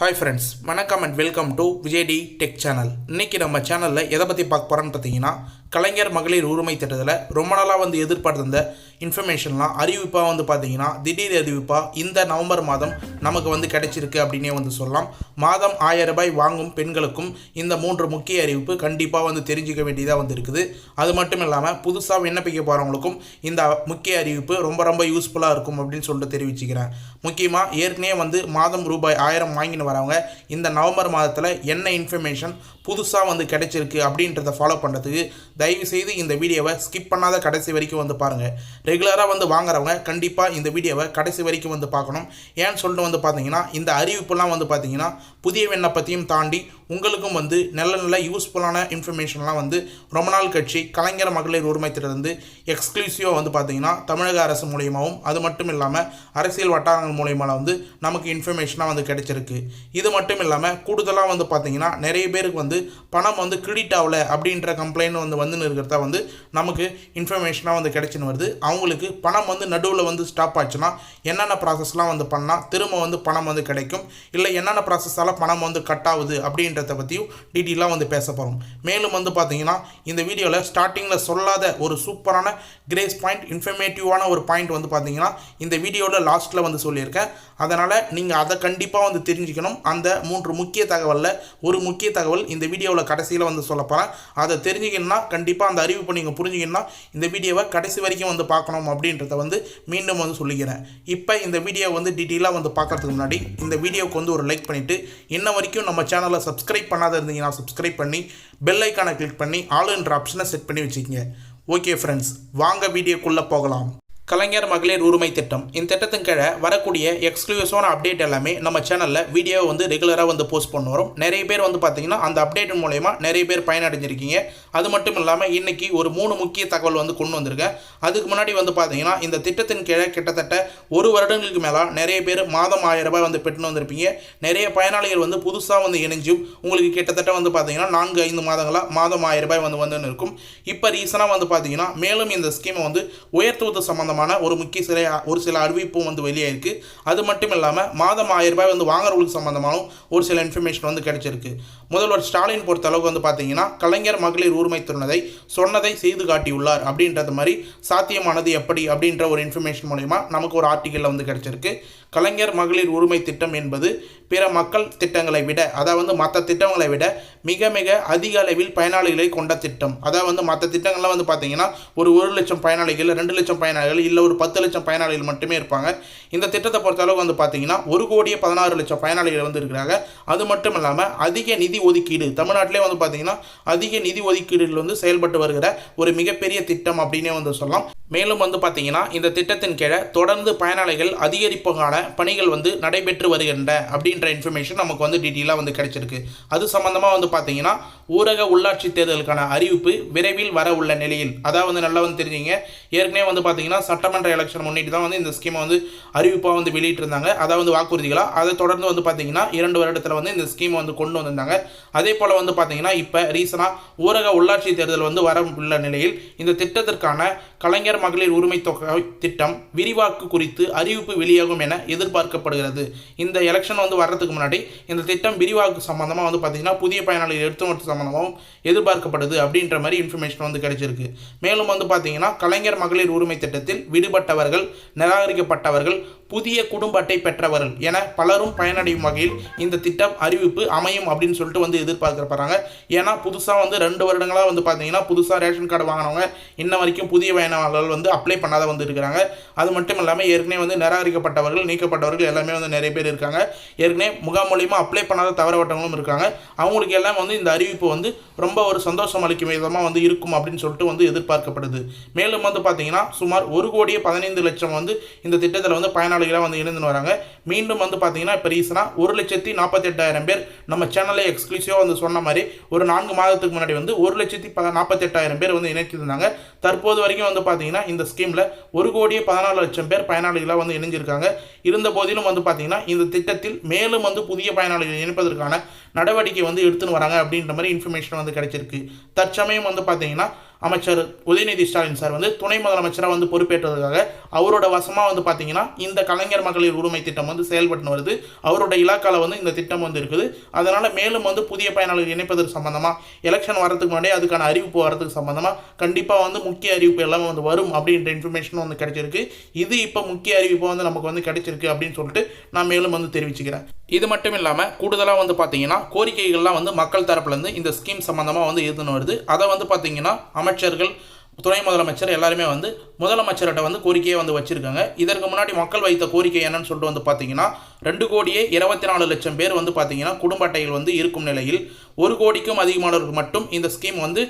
Hi friends, வணக்கம் and welcome to விஜய்டி tech channel. இன்றைக்கி நம்ம சேனலில் எதை பற்றி பார்க்க போகிறோன்னு பார்த்தீங்கன்னா, கலைஞர் மகளிர் உரிமை திட்டத்தில் ரொம்ப நாளாக எதிர்பார்த்திருந்த இன்ஃபர்மேஷன்லாம் அறிவிப்பாக பார்த்தீங்கன்னா திடீர் அறிவிப்பாக இந்த நவம்பர் மாதம் நமக்கு கிடைச்சிருக்கு அப்படின்னே சொல்லலாம். மாதம் 1000 ரூபாய் வாங்கும் பெண்களுக்கும் இந்த 3 முக்கிய அறிவிப்பு கண்டிப்பாக தெரிஞ்சிக்க வேண்டியதாக இருக்குது. அது மட்டும் இல்லாமல் புதுசாக விண்ணப்பிக்க போகிறவங்களுக்கும் இந்த முக்கிய அறிவிப்பு ரொம்ப யூஸ்ஃபுல்லாக இருக்கும் அப்படின்னு சொல்லிட்டு தெரிவிச்சுக்கிறேன். முக்கியமாக ஏற்கனவே மாதம் ரூபாய் 1000 வாங்கின்னு வரவங்க இந்த நவம்பர் மாதத்தில் என்ன இன்ஃபர்மேஷன் புதுசாக கிடைச்சிருக்கு அப்படின்றத ஃபாலோ பண்ணுறதுக்கு தயவுசெய்து இந்த வீடியோவை ஸ்கிப் பண்ணாத கடைசி வரைக்கும் பாருங்கள். ரெகுலராக வாங்குறவங்க கண்டிப்பாக இந்த வீடியோவை கடைசி வரைக்கும் பார்க்கணும். ஏன்னு சொல்லிட்டு பார்த்தீங்கன்னா இந்த அறிவிப்புலாம் பார்த்தீங்கன்னா புதிய விண்ணப்பத்தையும் தாண்டி உங்களுக்கும் நல்ல யூஸ்ஃபுல்லான இன்ஃபர்மேஷன்லாம் ரொம்ப நாள் கட்சி கலைஞர் மகளிர் உரிமை திட்டத்திலிருந்து எக்ஸ்க்ளூசிவாக பார்த்தீங்கன்னா தமிழக அரசு மூலியமாகவும் அது மட்டும் இல்லாமல் அரசியல் வட்டாரங்கள் மூலியமாக நமக்கு இன்ஃபர்மேஷனாக கிடைச்சிருக்கு. இது மட்டும் இல்லாமல் கூடுதலாக பார்த்தீங்கன்னா நிறைய பேருக்கு பணம் கிரெடிட் ஆகலை அப்படின்ற கம்ப்ளைண்ட் வந்துன்னு இருக்கிறதா நமக்கு இன்ஃபர்மேஷனாக கிடைச்சின்னு வருது. அவங்களுக்கு பணம் நடுவில் ஸ்டாப் ஆச்சுன்னா என்னென்ன ப்ராசஸ்லாம் பண்ணால் திரும்ப பணம் கிடைக்கும், இல்லை என்னென்ன ப்ராசஸால் பணம் கட் ஆகுது அப்படின்றத பற்றியும் டீட்டெயிலாக பேச போகிறோம். மேலும் பார்த்தீங்கன்னா இந்த வீடியோவில் ஸ்டார்டிங்கில் சொல்லாத ஒரு சூப்பரான கிரேஸ் பாயிண்ட், இன்ஃபர்மேட்டிவான ஒரு பாயிண்ட் பார்த்தீங்கன்னா இந்த வீடியோவில் லாஸ்ட்டில் சொல்லியிருக்கேன். அதனால் நீங்கள் அதை கண்டிப்பாக தெரிஞ்சுக்கணும். அந்த 3 முக்கிய தகவலில் ஒரு முக்கிய தகவல் இந்த வீடியோவில் கடைசியில் சொல்ல போகிறேன். அதை தெரிஞ்சுக்கணும்னா கண்டிப்பாக அந்த அறிவிப்பை நீங்கள் புரிஞ்சுக்கணும்னா இந்த வீடியோவை கடைசி வரைக்கும் பார்க்கணும் அப்படின்றத மீண்டும் சொல்லிக்கிறேன். இப்போ இந்த வீடியோ டீட்டெயிலாக பார்க்கறதுக்கு முன்னாடி இந்த வீடியோவுக்கு ஒரு லைக் பண்ணிவிட்டு இன்ன வரைக்கும் நம்ம சேனலை சப்ஸ்கிரைப் பண்ணாத இருந்தீங்கன்னா சப்ஸ்கிரைப் பண்ணி பெல் ஐக்கானை கிளிக் பண்ணி ஆல்ன்ற ஆப்ஷனை செட் பண்ணி வச்சுக்கோங்க. ஓகே ஃப்ரெண்ட்ஸ், வாங்க வீடியோக்குள்ளே போகலாம். கலைஞர் மகளிர் உரிமை திட்டம், இந்த திட்டத்தின் கீழே வரக்கூடிய எக்ஸ்க்ளூசிவான அப்டேட் எல்லாமே நம்ம சேனலில் வீடியோ ரெகுலராக போஸ்ட் பண்ண வரும். நிறைய பேர் பார்த்தீங்கன்னா அந்த அப்டேட் மூலயமா நிறைய பேர் பயனடைஞ்சிருக்கீங்க. அது மட்டும் இல்லாமல் இன்றைக்கி ஒரு 3 முக்கிய தகவல் கொண்டு வந்திருக்கேன். அதுக்கு முன்னாடி பார்த்தீங்கன்னா இந்த திட்டத்தின் கீழே கிட்டத்தட்ட 1 வருடங்களுக்கு மேலே நிறைய பேர் மாதம் 1000 ரூபாய் பெற்று வந்திருப்பீங்க. நிறைய பயனாளிகள் புதுசாக இணைஞ்சும் உங்களுக்கு கிட்டத்தட்ட பார்த்தீங்கன்னா 4-5 மாதங்களாக மாதம் 1000 ரூபாய் வந்துன்னு இருக்கும். இப்போ ரீசனாக பார்த்தீங்கன்னா மேலும் இந்த ஸ்கீமை உயர்த்துவது சம்பந்தமாக ஒரு சில அறிவிப்பும் வெளியாயிருக்கு. அது மட்டும் இல்லாமல் மாதம் 1000 ரூபாய் வாங்குறவங்களுக்கு சம்பந்தமான ஒரு சில இன்ஃபர்மேஷன் கிடைச்சிருக்கு. முதல்வர் ஸ்டாலின் பொறுத்த அளவுக்கு பார்த்தீங்கன்னா கலைஞர் மகளிர் உரிமை சொன்னதை செய்து காட்டியுள்ளார் அப்படின்றது மாதிரி சாத்தியமானது எப்படி அப்படின்ற ஒரு இன்ஃபர்மேஷன் மூலமா நமக்கு ஒரு ஆர்டிக்கலில் கிடைச்சிருக்கு. கலைஞர் மகளிர் உரிமை திட்டம் என்பது பிற மக்கள் திட்டங்களை விட, அதாவது மற்ற திட்டங்களை விட மிக மிக அதிக அளவில் பயனாளிகளை கொண்ட திட்டம். அதாவது மற்ற திட்டங்கள்லாம் பார்த்தீங்கன்னா ஒரு 1 லட்சம் பயனாளிகள், 2 லட்சம் பயனாளிகள், இல்லை ஒரு 10 லட்சம் பயனாளிகள் மட்டுமே இருப்பாங்க. இந்த திட்டத்தை பொறுத்த அளவுக்கு பார்த்தீங்கன்னா 1,16 லட்சம் பயனாளிகள் இருக்கிறாங்க. அது மட்டும் இல்லாமல் அதிக நிதி ஒதுக்கீடு, தமிழ்நாட்டிலே பார்த்தீங்கன்னா அதிக நிதி ஒதுக்கீடுகள் செயல்பட்டு வருகிற ஒரு மிகப்பெரிய திட்டம் அப்படின்னே சொல்லலாம். மேலும் பார்த்தீங்கன்னா இந்த திட்டத்தின் கீழே தொடர்ந்து பயனாளிகள் அதிகரிப்புக்கான பணிகள் நடைபெற்று வருகின்ற அப்படின்ற இன்ஃபர்மேஷன் நமக்கு டீட்டெயிலாக கிடைச்சிருக்கு. அது சம்பந்தமாக பார்த்தீங்கன்னா ஊரக உள்ளாட்சி தேர்தலுக்கான அறிவிப்பு விரைவில் வர உள்ள நிலையில், அதாவது நல்லா தெரிஞ்சுங்க, ஏற்கனவே பார்த்தீங்கன்னா சட்டமன்ற எலெக்ஷன் முன்னிட்டு தான் இந்த ஸ்கீமை அறிவிப்பாக வெளியிட்டிருந்தாங்க, அதாவது வாக்குறுதிகளாக. அதை தொடர்ந்து பார்த்தீங்கன்னா 2 வருடத்தில் இந்த ஸ்கீமை கொண்டு வந்திருந்தாங்க. அதே போல் பார்த்தீங்கன்னா இப்போ ரீசனாக ஊரக உள்ளாட்சி தேர்தல் வர உள்ள நிலையில் இந்த திட்டத்திற்கான கலைஞர் மகளிர் உரிமை தொகை திட்டம் விரிவாக்கு குறித்து அறிவிப்பு வெளியாகும் என எதிர்பார்க்கப்படுகிறது. இந்த எலெக்ஷன் வர்றதுக்கு முன்னாடி இந்த திட்டம் விரிவாக்கு சம்பந்தமாக பார்த்தீங்கன்னா புதிய பயனாளிகள் எடுத்து சம்பந்தமாகவும் எதிர்பார்க்கப்படுது அப்படின்ற மாதிரி இன்ஃபர்மேஷன் கிடைச்சிருக்கு. மேலும் பார்த்தீங்கன்னா கலைஞர் மகளிர் உரிமை திட்டத்தில் விடுபட்டவர்கள், நிராகரிக்கப்பட்டவர்கள், புதிய குடும்ப அட்டை பெற்றவர்கள் என பலரும் பயனடையும் வகையில் இந்த திட்டம் அறிவிப்பு அமையும் அப்படின்னு சொல்லிட்டு எதிர்பார்க்கப்படுறாங்க. ஏன்னா புதுசாக 2 வருடங்களாக பார்த்தீங்கன்னா புதுசாக ரேஷன் கார்டு வாங்கினவங்க இன்ன வரைக்கும் புதிய பயனாளர்கள் அப்ளை பண்ணாத இருக்கிறாங்க. அது மட்டும் இல்லாமல் ஏற்கனவே நிராகரிக்கப்பட்டவர்கள், நீக்கப்பட்டவர்கள் எல்லாமே நிறைய பேர் இருக்காங்க. ஏற்கனவே முகாம் மூலியமாக அப்ளை பண்ணாத தவறவட்டவங்களும் இருக்காங்க. அவங்களுக்கு எல்லாம் இந்த அறிவிப்பு ரொம்ப ஒரு சந்தோஷம் அளிக்கும் விதமாக இருக்கும் அப்படின்னு சொல்லிட்டு எதிர்பார்க்கப்படுது. மேலும் பார்த்தீங்கன்னா சுமார் 1,15 லட்சம் இந்த திட்டத்தில் பயனாளிகளாக இணைந்து வராங்க. மீண்டும் பார்த்தீங்கன்னா இப்போ ரீசனாக 1,48,000 பேர் நம்ம சேனலை எக்ஸ்க்ளூசிவாக சொன்ன மாதிரி ஒரு 4 மாதத்துக்கு முன்னாடி 1,48,000 பேர் இணைச்சிருந்தாங்க. தற்போது வரைக்கும் பார்த்தீங்கன்னா இந்த ஸ்கீமில் 1,14 லட்சம் பேர் பயனாளிகளாக இணைஞ்சிருக்காங்க. இருந்த போதிலும் பார்த்தீங்கன்னா இந்த திட்டத்தில் மேலும் புதிய பயனாளிகள் இணைப்பதற்கான நடவடிக்கை எடுத்துன்னு வராங்க அப்படின்ற மாதிரி இன்ஃபர்மேஷன் கிடைச்சிருக்கு. தற்சமயம் பார்த்தீங்கன்னா அமைச்சர் உதயநிதி ஸ்டாலின் சார் வந்து துணை முதலமைச்சராக வந்து பொறுப்பேற்றதுக்காக அவரோட வசமாக வந்து பார்த்தீங்கன்னா இந்த கலைஞர் மகளிர் உரிமை திட்டம் வந்து செயல்பட்டு வருது. அவரோட இலாக்காவில் வந்து இந்த திட்டம் வந்து இருக்குது. அதனால் மேலும் வந்து புதிய பயனாளர்கள் இணைப்பதற்கு சம்பந்தமாக எலெக்ஷன் வரதுக்கு முன்னாடியே அதுக்கான அறிவிப்பு வரதுக்கு சம்பந்தமாக கண்டிப்பாக வந்து முக்கிய அறிவிப்பு எல்லாமே வந்து வரும் அப்படின்ற இன்ஃபர்மேஷன் வந்து கிடைச்சிருக்கு. இது இப்போ முக்கிய அறிவிப்பு வந்து நமக்கு வந்து கிடைச்சிருக்கு அப்படின்னு சொல்லிட்டு நான் மேலும் வந்து தெரிவிச்சுக்கிறேன். இது மட்டும் இல்லாமல் கூடுதலாக வந்து பார்த்தீங்கன்னா கோரிக்கைகள்லாம் வந்து மக்கள் தரப்புலேருந்து இந்த ஸ்கீம் சம்மந்தமாக வந்து இருந்துன்னு வருது. அதை வந்து பார்த்தீங்கன்னா அமைச்சர்கள் துணை முதலமைச்சர் எல்லாருமே வந்து முதலமைச்சர்கிட்ட வந்து கோரிக்கையை வந்து வச்சுருக்காங்க. இதற்கு முன்னாடி மக்கள் வைத்த கோரிக்கை என்னன்னு சொல்லிட்டு வந்து பார்த்தீங்கன்னா 2,24,00,000 பேர் வந்து பார்த்தீங்கன்னா குடும்ப அட்டைகள் வந்து இருக்கும் நிலையில் 1 கோடிக்கும் அதிகமானவருக்கு மட்டும் இந்த ஸ்கீம் வந்து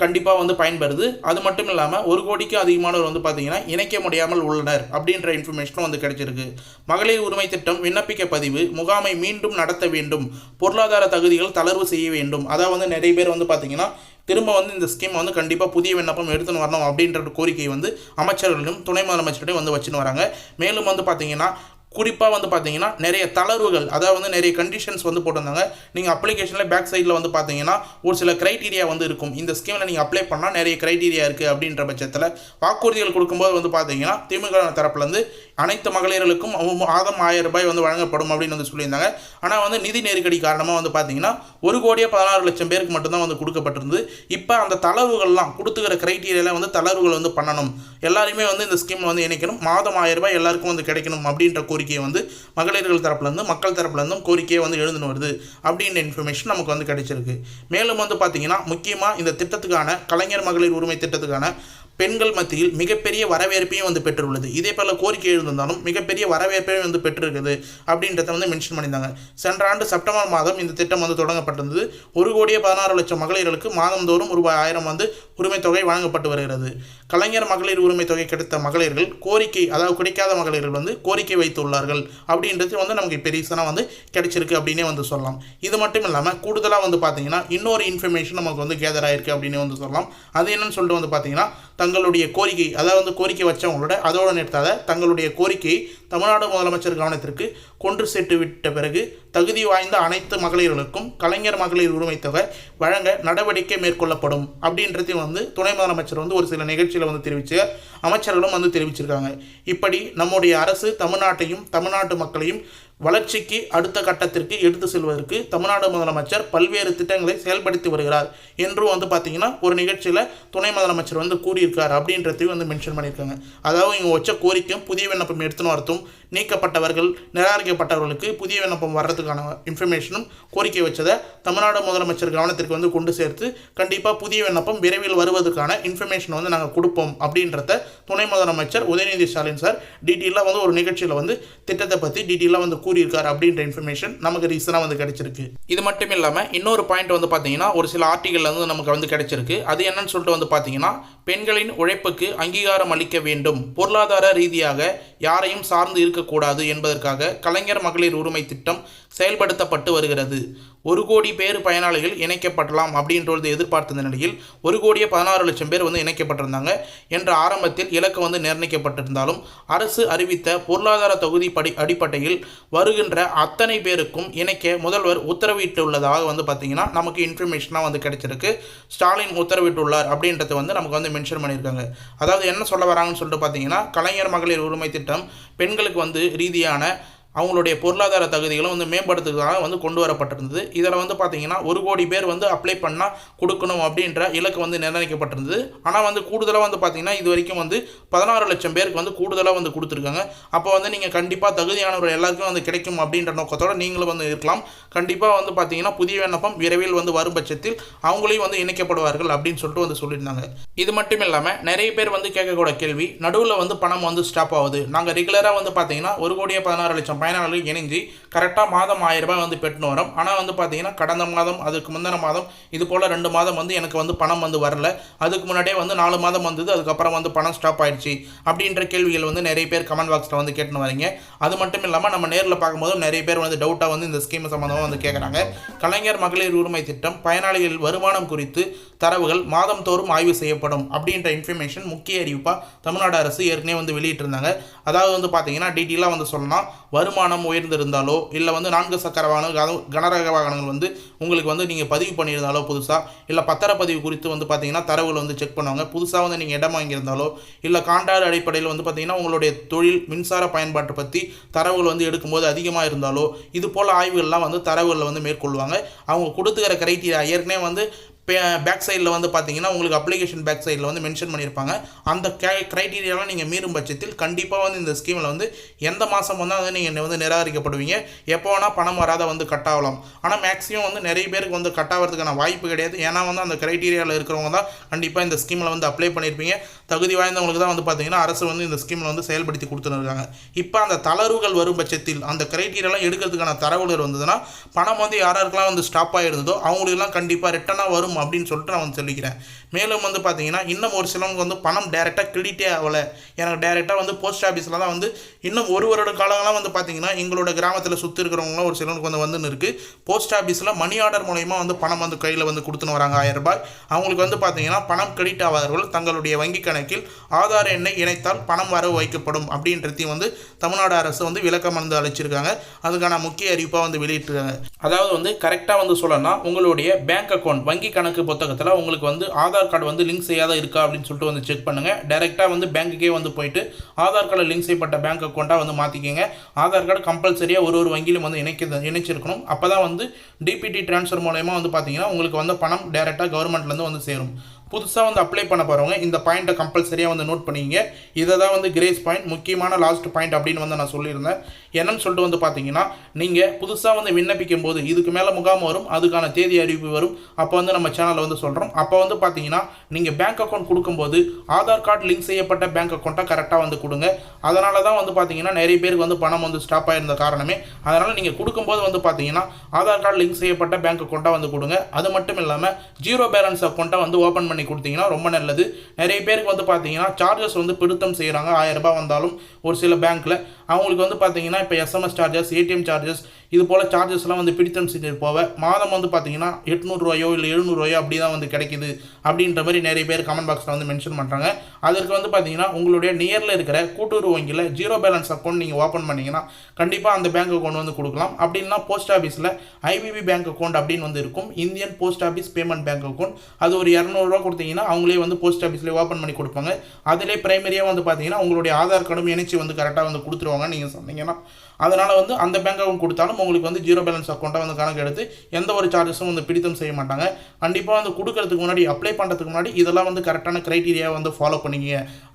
கண்டிப்பாக வந்து பயன்படுது. அது மட்டும் இல்லாமல் 1 கோடிக்கும் அதிகமானவர் வந்து பார்த்தீங்கன்னா இணைக்க முடியாமல் உள்ளனர் அப்படின்ற இன்ஃபர்மேஷனும் வந்து கிடைச்சிருக்கு. மகளிர் உரிமை திட்டம் விண்ணப்பிக்க பதிவு முகாமை மீண்டும் நடத்த வேண்டும், பொருளாதார தகுதிகள் தளர்வு செய்ய வேண்டும். அதாவது வந்து நிறைய பேர் வந்து பார்த்தீங்கன்னா திரும்ப வந்து இந்த ஸ்கீம் வந்து கண்டிப்பாக புதிய விண்ணப்பம் எடுத்துன்னு வரணும் அப்படின்ற கோரிக்கை வந்து அமைச்சர்களும் துணை முதலமைச்சர்கிட்டையும் வந்து வச்சுன்னு வராங்க. மேலும் வந்து பார்த்தீங்கன்னா குறிப்பாக வந்து பார்த்தீங்கன்னா நிறைய தளர்வுகள், அதாவது வந்து நிறைய கண்டிஷன்ஸ் வந்து போட்டிருந்தாங்க. நீங்கள் அப்ளிகேஷனில் பேக் சைடில் வந்து பார்த்தீங்கன்னா ஒரு சில க்ரைட்டீரியா வந்து இருக்கும். இந்த ஸ்கீமில் நீங்கள் அப்ளை பண்ணால் நிறைய க்ரைட்டீரியா இருக்குது அப்படின்ற பட்சத்தில் வாக்குறுதிகள் கொடுக்கும்போது வந்து பார்த்தீங்கன்னா திமுக தரப்புலேருந்து அனைத்து மகளிர்களுக்கும் மாதம் 1000 ரூபாய் வந்து வழங்கப்படும் அப்படின்னு வந்து சொல்லியிருந்தாங்க. ஆனால் வந்து நிதி நெருக்கடி காரணமாக வந்து பார்த்தீங்கன்னா 1,16,00,000 பேருக்கு மட்டும்தான் வந்து கொடுக்கப்பட்டிருந்தது. இப்போ அந்த தளர்வுகள்லாம் கொடுத்துக்கிற க்ரைட்டீரியாவில் வந்து தளர்வுகள் வந்து பண்ணணும், எல்லாருமே வந்து இந்த ஸ்கீமில் வந்து இணைக்கணும், மாதம் 1000 ரூபாய் எல்லாருக்கும் வந்து கிடைக்கணும் அப்படின்ற கோரிக்கையை வந்து மகளிர்கள் தரப்புலேருந்து மக்கள் தரப்புலேருந்தும் கோரிக்கையை வந்து எழுதுன்னு வருது அப்படின்ற இன்ஃபர்மேஷன் நமக்கு வந்து கிடைச்சிருக்கு. மேலும் வந்து பார்த்தீங்கன்னா முக்கியமாக இந்த திட்டத்துக்கான கலைஞர் மகளிர் உரிமை திட்டத்துக்கான பெண்கள் மத்தியில் மிகப்பெரிய வரவேற்பையும் வந்து பெற்றுள்ளது. இதே போல கோரிக்கை எழுந்திருந்தாலும் மிகப்பெரிய வரவேற்பையும் வந்து பெற்றிருக்குது அப்படின்றத வந்து மென்ஷன் பண்ணியிருந்தாங்க. சென்ற ஆண்டு செப்டம்பர் மாதம் இந்த திட்டம் வந்து தொடங்கப்பட்டிருந்தது. 1,16,00,000 மகளிர்களுக்கு மாதந்தோறும் ரூபாய் 1000 வந்து உரிமை தொகை வழங்கப்பட்டு வருகிறது. கலைஞர் மகளிர் உரிமை தொகை கிடைத்த மகளிர்கள் கோரிக்கை, அதாவது கிடைக்காத மகளிர்கள் வந்து கோரிக்கை வைத்துள்ளார்கள் அப்படின்றது வந்து நமக்கு இப்போ ரீசனாக வந்து கிடைச்சிருக்கு அப்படின்னே வந்து சொல்லலாம். இது மட்டும் இல்லாமல் கூடுதலாக வந்து பார்த்தீங்கன்னா இன்னொரு இன்ஃபர்மேஷன் நமக்கு வந்து கேதர் ஆயிருக்கு அப்படின்னு வந்து சொல்லலாம். அது என்னன்னு சொல்லிட்டு வந்து பார்த்தீங்கன்னா தங்களுடைய கோரிக்கை, அதாவது வந்து கோரிக்கை வச்சவங்களோட அதோடு நிறுத்தாத தங்களுடைய கோரிக்கையை தமிழ்நாடு முதலமைச்சர் கவனத்திற்கு கொண்டு சேர்த்து விட்ட பிறகு தகுதி வாய்ந்த அனைத்து மகளிர்களுக்கும் கலைஞர் மகளிர் உரிமை தொகை வழங்க நடவடிக்கை மேற்கொள்ளப்படும் அப்படின்றதையும் வந்து துணை முதலமைச்சர் வந்து ஒரு சில நிகழ்ச்சியில் வந்து தெரிவித்து அமைச்சர்களும் வந்து தெரிவிச்சிருக்காங்க. இப்படி நம்முடைய அரசு தமிழ்நாட்டையும் தமிழ்நாட்டு மக்களையும் வளர்ச்சிக்கு அடுத்த கட்டத்திற்கு எடுத்து செல்வதற்கு தமிழ்நாடு முதலமைச்சர் பல்வேறு திட்டங்களை செயல்படுத்தி வருகிறார் என்றும் வந்து பார்த்தீங்கன்னா ஒரு நிகழ்ச்சியில் துணை முதலமைச்சர் வந்து கூறியிருக்கார் அப்படின்றதையும் வந்து மென்ஷன் பண்ணியிருக்காங்க. அதாவது இவங்க வச்ச கோரிக்கையும் புதிய விண்ணப்பம் எடுத்துன்னு வரத்தும் நீக்கப்பட்டவர்கள் நிராகரிக்கப்பட்டவர்களுக்கு புதிய விண்ணப்பம் வர்றதுக்கான இன்ஃபர்மேஷனும் கோரிக்கை வச்சதை தமிழ்நாடு முதலமைச்சர் கவனத்திற்கு வந்து கொண்டு சேர்த்து கண்டிப்பாக புதிய விண்ணப்பம் விரைவில் வருவதற்கான இன்ஃபர்மேஷன் வந்து நாங்கள் கொடுப்போம் அப்படின்றத துணை முதலமைச்சர் உதயநிதி ஸ்டாலின் சார் டீட்டெயிலாக வந்து ஒரு நிகழ்ச்சியில் வந்து திட்டத்தை பற்றி டீட்டெயிலாக வந்து கூறியிருக்கார் அப்படின்ற இன்ஃபர்மேஷன் நமக்கு ரீசனாக வந்து கிடைச்சிருக்கு. இது மட்டும் இல்லாமல் இன்னொரு பாயிண்ட் வந்து பார்த்தீங்கன்னா ஒரு சில ஆர்டிகல் வந்து நமக்கு வந்து கிடைச்சிருக்கு. அது என்னன்னு சொல்லிட்டு வந்து பார்த்தீங்கன்னா பெண்களின் உழைப்புக்கு அங்கீகாரம் அளிக்க வேண்டும், பொருளாதார ரீதியாக யாரையும் சார்ந்து இருக்கக்கூடாது என்பதற்காக கலைஞர் மகளிர் உரிமை திட்டம் செயல்படுத்தப்பட்டு வருகிறது. 1 கோடி பேர் பயனாளிகள் இணைக்கப்படலாம் அப்படின்றது எதிர்பார்த்த நிலையில் 1,16,00,000 பேர் வந்து இணைக்கப்பட்டிருந்தாங்க என்ற ஆரம்பத்தில் இலக்கு வந்து நிர்ணயிக்கப்பட்டிருந்தாலும் அரசு அறிவித்த பொருளாதார தொகுதி அடிப்படையில் வருகின்ற அத்தனை பேருக்கும் இணைக்க முதல்வர் உத்தரவிட்டுள்ளதாக வந்து பார்த்தீங்கன்னா நமக்கு இன்ஃபர்மேஷனாக வந்து கிடைச்சிருக்கு. ஸ்டாலின் உத்தரவிட்டுள்ளார் அப்படின்றத வந்து நமக்கு வந்து மென்ஷன் பண்ணியிருக்காங்க. அதாவது என்ன சொல்ல வராங்கன்னு சொல்லிட்டு பார்த்தீங்கன்னா கலைஞர் மகளிர் உரிமை திட்டம் பெண்களுக்கு வந்து ரீதியான அவங்களுடைய பொருளாதார தகுதிகளும் வந்து மேம்படுத்துறதுக்காக வந்து கொண்டு வரப்பட்டிருந்தது. இதில் வந்து பார்த்தீங்கன்னா 1 கோடி பேர் வந்து அப்ளை பண்ணால் கொடுக்கணும் அப்படின்ற இலக்கு வந்து நிர்ணயிக்கப்பட்டிருந்தது. ஆனால் வந்து கூடுதலாக வந்து பார்த்தீங்கன்னா இது வரைக்கும் வந்து 16,00,000 பேருக்கு வந்து கூடுதலாக வந்து கொடுத்துருக்காங்க. அப்போ வந்து நீங்கள் கண்டிப்பாக தகுதியானவர்கள் எல்லாருக்கும் வந்து கிடைக்கும் அப்படின்ற நோக்கத்தோடு நீங்களும் வந்து இருக்கலாம். கண்டிப்பாக வந்து பார்த்தீங்கன்னா புதிய விண்ணப்பம் விரைவில் வந்து வரும் பட்சத்தில் அவங்களையும் வந்து இணைக்கப்படுவார்கள் அப்படின்னு சொல்லிட்டு வந்து சொல்லியிருந்தாங்க. இது மட்டும் இல்லாமல் நிறைய பேர் வந்து கேட்கக்கூட கேள்வி, நடுவில் வந்து பணம் வந்து ஸ்டாப் ஆகுது. நாங்கள் ரெகுலராக வந்து பார்த்தீங்கன்னா 1,16,00,000 பயனாளர்கள் இணைஞ்சு கரெக்டாக மாதம் 1000 ரூபாய் வந்து பெற்றுன்னு வரோம். ஆனால் வந்து பார்த்தீங்கன்னா கடந்த மாதம் அதுக்கு முந்தின மாதம் இது போல் 2 மாதம் வந்து எனக்கு வந்து பணம் வந்து வரல, அதுக்கு முன்னாடியே வந்து 4 மாதம் வந்தது, அதுக்கப்புறம் வந்து பணம் ஸ்டாப் ஆயிடுச்சு அப்படின்ற கேள்விகள் வந்து நிறைய பேர் கமெண்ட் பாக்ஸில் வந்து கேட்டுன்னு வரீங்க. அது மட்டும் இல்லாமல் நம்ம நேரில் பார்க்கும்போது நிறைய பேர் வந்து டவுட்டாக வந்து இந்த ஸ்கீம் சம்மந்தமாக வந்து கேட்குறாங்க. கலைஞர் மகளிர் உரிமை திட்டம் பயனாளிகள் வருமானம் குறித்து தரவுகள் மாதம் தோறும் ஆய்வு செய்யப்படும் அப்படின்ற இன்ஃபர்மேஷன் முக்கிய அறிவிப்பாக தமிழ்நாடு அரசு ஏற்கனவே வந்து வெளியிட்டிருந்தாங்க. அதாவது வந்து பார்த்தீங்கன்னா டீட்டெயிலாக வந்து சொல்லலாம், வருமானம் உயர்ந்திருந்தாலோ இல்லை வந்து 4 சக்கர வாகனம் கனரக வாகனங்கள் வந்து உங்களுக்கு வந்து நீங்கள் பதிவு பண்ணியிருந்தாலோ புதுசாக, இல்லை பத்திரப்பதிவு குறித்து வந்து பார்த்தீங்கன்னா தரவுகள் வந்து செக் பண்ணுவாங்க. புதுசாக வந்து நீங்கள் இடம் வாங்கியிருந்தாலோ இல்லை கான்ட்ராக்ட் அடிப்படையில் வந்து பார்த்தீங்கன்னா உங்களுடைய தொழில் மின்சார பயன்பாட்டை பற்றி தரவுகள் வந்து எடுக்கும்போது அதிகமாக இருந்தாலோ இது போல் ஆய்வுகள்லாம் வந்து தரவுகளில் வந்து மேற்கொள்வாங்க. அவங்க கொடுத்துக்கிற கிரைட்டீரியா ஏற்கனவே வந்து பேக் சைடில் வந்து பார்த்தீங்கன்னா உங்களுக்கு அப்ளிகேஷன் பேக் சைடில் வந்து மென்ஷன் பண்ணியிருப்பாங்க. அந்த க்ரைட்டீரியாலாம் நீங்கள் மீறும் பட்சத்தில் கண்டிப்பாக வந்து இந்த ஸ்கீமில் வந்து எந்த மாதம் வந்தால் வந்து நீங்கள் வந்து நிராகரிக்கப்படுவீங்க. எப்போ வேணால் பணம் வராத வந்து கட் ஆகலாம். ஆனால் மேக்ஸிமம் வந்து நிறைய பேருக்கு வந்து கட் ஆகிறதுக்கான வாய்ப்பு கிடையாது. ஏன்னா வந்து அந்த க்ரைட்டீரியாவில் இருக்கிறவங்க தான் கண்டிப்பாக இந்த ஸ்கீமில் வந்து அப்ளை பண்ணியிருப்பீங்க. தகுதி வாய்ந்தவங்களுக்கு தான் வந்து பார்த்தீங்கன்னா அரசு வந்து இந்த ஸ்கீமில் வந்து செயல்படுத்தி கொடுத்துருக்காங்க. இப்போ அந்த தளர்வுகள் வரும் பட்சத்தில் அந்த க்ரைட்டீரியாலாம் எடுக்கிறதுக்கான தரவுகள் வந்ததுன்னா பணம் வந்து யாருக்கெல்லாம் வந்து ஸ்டாப் ஆகிருந்ததோ அவங்களுக்குலாம் கண்டிப்பாக ரிட்டனாக வரும் அப்படின்னு சொல்லிட்டு நான் வந்து சொல்லிக்கிறேன். மேலும் வந்து பார்த்தீங்கன்னா இன்னும் ஒரு சிலவங்க வந்து பணம் டேரெக்டாக கிரெடிட்டே ஆகலை, எனக்கு டேரெக்டாக வந்து போஸ்ட் ஆஃபீஸில் தான் வந்து இன்னும் ஒரு வருட காலங்களாம் வந்து பார்த்தீங்கன்னா எங்களோட கிராமத்தில் சுற்றி இருக்கிறவங்களாம் ஒரு சிலருக்கு வந்துன்னு இருக்குது. போஸ்ட் ஆஃபீஸில் மணி ஆர்டர் மூலயமா வந்து பணம் வந்து கையில் வந்து கொடுத்துன்னு வராங்க 1000 ரூபாய். அவங்களுக்கு வந்து பார்த்தீங்கன்னா பணம் கிரெடிட் ஆகாதவர்கள் தங்களுடைய வங்கி கணக்கில் ஆதார் எண்ணை இணைத்தால் பணம் வரவு வைக்கப்படும் அப்படின்றதையும் வந்து தமிழ்நாடு அரசு வந்து விளக்கம் வந்து அளிச்சிருக்காங்க. அதுக்கான முக்கிய அறிவிப்பாக வந்து வெளியிட்டிருக்காங்க. அதாவது வந்து கரெக்டாக வந்து சொல்லணும்னா உங்களுடைய பேங்க் அக்கௌண்ட் வங்கி கணக்கு புத்தகத்தில் உங்களுக்கு வந்து ஆதார் கார்டு வந்து லிங்க் செய்யாத இருக்கா அப்படின்னு சொல்லிட்டு வந்து செக் பண்ணுங்கள். டைரெக்டாக வந்து பேங்க்குக்கே வந்து போயிட்டு ஆதார் கார்டு லிங்க் செய்யப்பட்ட பேங்க் அக்கௌண்ட்டாக வந்து மாற்றிக்கிங்க. ஆதார் கார்டு கம்பல்சரியாக ஒரு வங்கியிலும் வந்து இணைச்சிருக்கணும். அப்போ தான் வந்து டிபிடி ட்ரான்ஸ்ஃபர் மூலயமா வந்து பார்த்தீங்கன்னா உங்களுக்கு வந்து பணம் டைரெக்டாக கவர்மெண்ட்லேருந்து வந்து சேரும். புதுசாக வந்து அப்ளை பண்ண போகிறவங்க இந்த பாயிண்ட்டை கம்பல்சரியாக வந்து நோட் பண்ணிங்க. இதை தான் வந்து கிரேஸ் பாயிண்ட், முக்கியமான லாஸ்ட் பாயிண்ட் அப்படின்னு வந்து நான் சொல்லியிருந்தேன். என்னன்னு சொல்லிட்டு வந்து பார்த்தீங்கன்னா நீங்கள் புதுசாக வந்து விண்ணப்பிக்கும் போது இதுக்கு மேலே முகாம் வரும், அதுக்கான தேதி அறிவிப்பு வரும். அப்போ வந்து நம்ம சேனலில் வந்து சொல்கிறோம். அப்போ வந்து பார்த்தீங்கன்னா நீங்கள் பேங்க் அக்கௌண்ட் கொடுக்கும்போது ஆதார் கார்டு லிங்க் செய்யப்பட்ட பேங்க் அக்கௌண்ட்டாக கரெக்டாக வந்து கொடுங்க. அதனால தான் வந்து பார்த்தீங்கன்னா நிறைய பேருக்கு வந்து பணம் வந்து ஸ்டாப் ஆகிருந்த காரணமே. அதனால் நீங்கள் கொடுக்கும்போது வந்து பார்த்தீங்கன்னா ஆதார் கார்டு லிங்க் செய்யப்பட்ட பேங்க் அக்கௌண்ட்டாக வந்து கொடுங்க. அது மட்டும் இல்லாமல் ஜீரோ பேலன்ஸ் அக்கௌண்ட்டை வந்து ஓப்பன் பண்ணி கொடுத்தீங்கன்னா ரொம்ப நல்லது. நிறைய பேருக்கு வந்து பார்த்தீங்கன்னா சார்ஜஸ் வந்து பிடித்தம் செய்கிறாங்க. 1000 ரூபாய் வந்தாலும் ஒரு சில பேங்க்கில் அவங்களுக்கு வந்து பார்த்தீங்கன்னா இப்போ SMS சார்ஜஸ், ATM சார்ஜஸ் இது போல் சார்ஜஸ்லாம் வந்து பிடித்தம் செஞ்சுட்டு போக மாதம் வந்து பார்த்தீங்கன்னா 800 ரூபாயோ இல்லை 700 ரூபாயோ அப்படி தான் வந்து கிடைக்குது அப்படின்ற மாதிரி நிறைய பேர் கமெண்ட் பாக்ஸில் வந்து மென்ஷன் பண்ணுறாங்க. அதற்கு வந்து பார்த்தீங்கன்னா உங்களுடைய நியரில் இருக்கிற கூட்டுறவு வங்கியில் ஜீரோ பேலன்ஸ் அக்கௌண்ட் நீங்கள் ஓப்பன் பண்ணிங்கன்னா கண்டிப்பாக அந்த பேங்க் அக்கௌண்ட் வந்து கொடுக்கலாம். அப்படின்னா போஸ்ட் ஆஃபீஸில் IBB பேங்க் அக்கௌண்ட் அப்படின்னு வந்து இருக்கும், Indian post office payment bank account. அது ஒரு 200 ரூபா கொடுத்தீங்கன்னா அவங்களே வந்து போஸ்ட் ஆஃபீஸ்லேயே ஓப்பன் பண்ணி கொடுப்பாங்க. அதிலே பிரைமரியாக வந்து பார்த்தீங்கன்னா உங்களுடைய ஆதார் கார்டும் இணைச்சி வந்து கரெக்டாக வந்து கொடுத்துருவாங்க நீங்கள் சொன்னீங்கன்னா. அதனால் வந்து அந்த பேங்க் அக்கௌண்ட் கொடுத்தாலும் உங்களுக்கு வந்து ஜீரோ பேலன்ஸ் அக்கௌண்ட்டை வந்து கணக்கு எடுத்து எந்த ஒரு சார்ஜஸும் வந்து பிடித்தம் செய்ய மாட்டாங்க. கண்டிப்பாக வந்து கொடுக்கறதுக்கு முன்னாடி அப்ளை பண்ணுறதுக்கு முன்னாடி இதெல்லாம் வந்து கரெக்டான க்ரைட்டீரியா வந்து ஃபாலோ பண்ணிங்க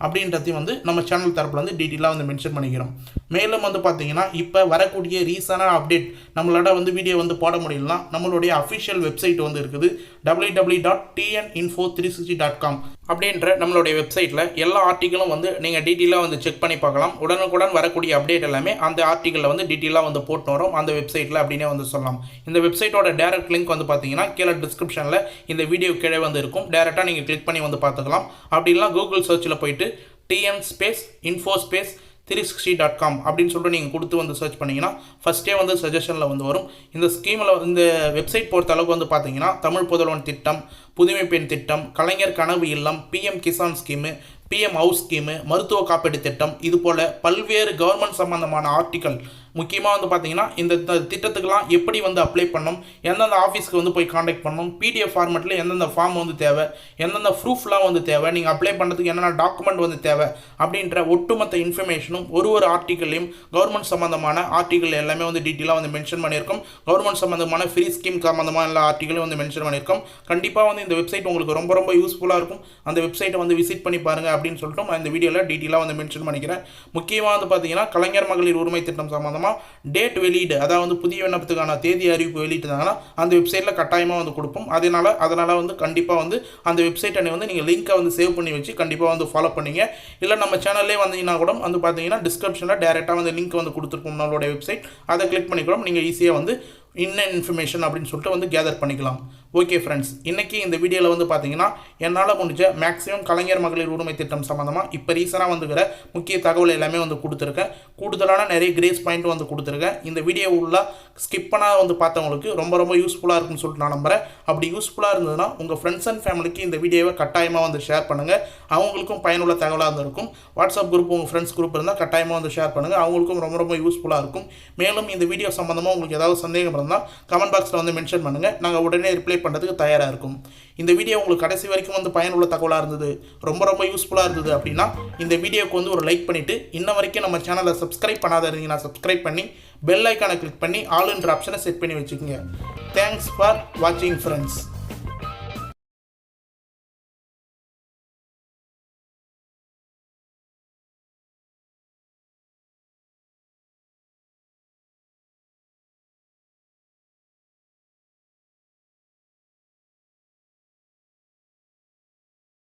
அப்படின்றதையும் வந்து நம்ம சேனல் தரப்பில் வந்து டீட்டெயிலாக வந்து மென்ஷன் பண்ணிக்கிறோம். மேலும் வந்து பார்த்தீங்கன்னா இப்போ வரக்கூடிய ரீசனான அப்டேட் நம்மளோட வந்து வீடியோ வந்து போட முடியலனா நம்மளுடைய அஃபிஷியல் வெப்சைட் வந்து இருக்குது www.tninfo360.com அப்படின்ற நம்மளுடைய வெப்சைட்டில் எல்லா ஆர்டிகளும் வந்து நீங்கள் டீட்டெயிலாக வந்து செக் பண்ணி பார்க்கலாம். உடனுக்குடன் வரக்கூடிய அப்டேட் எல்லாமே அந்த ஆர்டிகளில் வந்து டீட்டெயிலாக வந்து போட்டு வரும் அந்த வெப்சைட்டில் அப்படின்னே வந்து சொல்லலாம். இந்த வெப்சைட்டோட டேரக்ட் லிங்க் வந்து பார்த்தீங்கன்னா கீழே டிஸ்கிரிப்ஷனில் இந்த வீடியோ கீழே வந்து இருக்கும். டேரெக்டாக நீங்கள் கிளிக் பண்ணி வந்து பார்த்துக்கலாம். அப்படின்னா கூகுள் சர்ச்சில் போயிட்டு tn-info-360.com அப்படின்னு சொல்லிட்டு நீங்கள் கொடுத்து வந்து சர்ச் பண்ணிங்கன்னா ஃபஸ்ட்டே வந்து சஜஷனில் வந்து வரும். இந்த ஸ்கீமில் இந்த வெப்சைட் பொறுத்த அளவுக்கு வந்து பார்த்தீங்கன்னா தமிழ் புதல்வன் திட்டம், புதுமை பெண் திட்டம், கலைஞர் கனவு இல்லம், PM Kisan scheme, PM house scheme, மருத்துவ காப்பீடு திட்டம், இது போல் பல்வேறு கவர்மெண்ட் சம்பந்தமான ஆர்டிக்கல் முக்கியமாக வந்து பார்த்தீங்கன்னா இந்த திட்டத்துக்கெல்லாம் எப்படி வந்து அப்ளை பண்ணணும், எந்தெந்த ஆஃபீஸ்க்கு வந்து போய் காண்டாக்ட் பண்ணணும், PDF ஃபார்மெட்டில் எந்தெந்த ஃபார்ம் வந்து தேவை, எந்தெந்த ப்ரூஃப்லாம் வந்து தேவை, நீங்கள் அப்ளை பண்ணுறதுக்கு என்னென்ன டாக்குமெண்ட் வந்து தேவை அப்படின்ற ஒட்டுமொத்த இன்ஃபர்மேஷனும் ஒரு ஆர்டிக்கல்லையும் கவர்மெண்ட் சம்மந்தமான ஆர்டிக்கல் எல்லாமே வந்து டீட்டெயிலாக வந்து மென்ஷன் பண்ணியிருக்கோம். கவர்மெண்ட் சம்மந்தமான ஃப்ரீ ஸ்கீம் சம்மந்தமான எல்லா ஆர்டிக்கலையும் வந்து மென்ஷன் பண்ணியிருக்கோம். கண்டிப்பாக வந்து இந்த வெப்சைட் உங்களுக்கு ரொம்ப ரொம்ப யூஸ்ஃபுல்லாக இருக்கும். அந்த வெப்சைட்டை வந்து விசிட் பண்ணி பாருங்கள் அப்படின்னு சொல்லிட்டு நான் இந்த வீடியோவில் டீட்டெயிலாக வந்து மென்ஷன் பண்ணிக்கிறேன். முக்கியமாக வந்து பார்த்தீங்கன்னா கலைஞர் மகளிர் உரிமை திட்டம் சம்மந்தமாக டேட் வெளியீடு, அதாவது புதிய விண்ணப்பத்துக்கான தேதி அறிவிப்பு வெளியிட்டாங்கன்னா அந்த வெப்சைட்டில் கட்டாயமாக வந்து கொடுப்போம். அதனால் வந்து கண்டிப்பாக வந்து அந்த வெப்சைட்டை வந்து நீங்கள் லிங்க்கை வந்து சேவ் பண்ணி வச்சு கண்டிப்பாக வந்து ஃபாலோ பண்ணிங்க. இல்லை நம்ம சேனல்லே வந்தீங்கன்னா கூட வந்து பார்த்தீங்கன்னா டிஸ்கிரிப்ஷனில் டேரெக்டாக வந்து லிங்க் வந்து கொடுத்துருக்கோம் நம்மளோட வெப்சைட். அதை கிளிக் பண்ணிக்கிறோம். நீங்கள் ஈஸியாக வந்து இன்ஃபர்மேஷன் அப்படின்னு சொல்லிட்டு வந்து கேதர் பண்ணிக்கலாம். ஓகே ஃப்ரெண்ட்ஸ், இன்றைக்கி இந்த வீடியோவில் வந்து பார்த்தீங்கன்னா என்னால் முடிஞ்ச மேக்ஸிமம் கலைஞர் மகளிர் உரிமை திட்டம் சம்மந்தமாக இப்போ ரீசனாக வந்துக்கிற முக்கிய தகவல் எல்லாமே வந்து கொடுத்துருக்கேன். கூடுதலான நிறைய கிரேஸ் பாயிண்ட் வந்து கொடுத்துருக்கேன். இந்த வீடியோ உள்ள ஸ்கிப் பண்ணால் வந்து பார்த்தவங்களுக்கு ரொம்ப ரொம்ப யூஸ்ஃபுல்லாக இருக்குன்னு சொல்லிட்டு நான் நம்புகிறேன். அப்படி யூஸ்ஃபுல்லாக இருந்ததுன்னா உங்கள் ஃப்ரெண்ட்ஸ் அண்ட் ஃபேமிலிக்கு இந்த வீடியோவை கட்டாயமாக வந்து ஷேர் பண்ணுங்கள். அவங்களுக்கும் பயனுள்ள தகவலாக இருந்திருக்கும். வாட்ஸ்அப் குரூப் உங்கள் ஃப்ரெண்ட்ஸ் குரூப் இருந்தால் கட்டாயமாக வந்து ஷேர் பண்ணுங்கள். அவங்களுக்கும் ரொம்ப ரொம்ப யூஸ்ஃபுல்லாக இருக்கும். மேலும் இந்த வீடியோ சம்மந்தமாக உங்களுக்கு ஏதாவது சந்தேகம் இருந்தால் கமெண்ட் பாக்ஸில் வந்து மென்ஷன் பண்ணுங்கள். நாங்கள் உடனே ரிப்ளை பண்ணுறதுக்கு தயாராக இருக்கும். இந்த வீடியோ உங்களுக்கு கடைசி வரைக்கும் வந்து பயனுள்ள தகவலாக இருந்தது, ரொம்ப ரொம்ப யூஸ்ஃபுல்லாக இருந்தது அப்படின்னா இந்த வீடியோக்கு வந்து ஒரு லைக் பண்ணிவிட்டு இன்ன வரைக்கும் நம்ம சேனலை சப்ஸ்கிரைப் பண்ணாத இருந்தீங்கன்னா சப்ஸ்கிரைப் பண்ணி பெல் ஐக்கானை கிளிக் பண்ணி ஆல் என்ற ஆப்ஷனை செட் பண்ணி வச்சுக்கோங்க. தேங்க்ஸ் ஃபார் வாட்சிங் ஃப்ரெண்ட்ஸ்.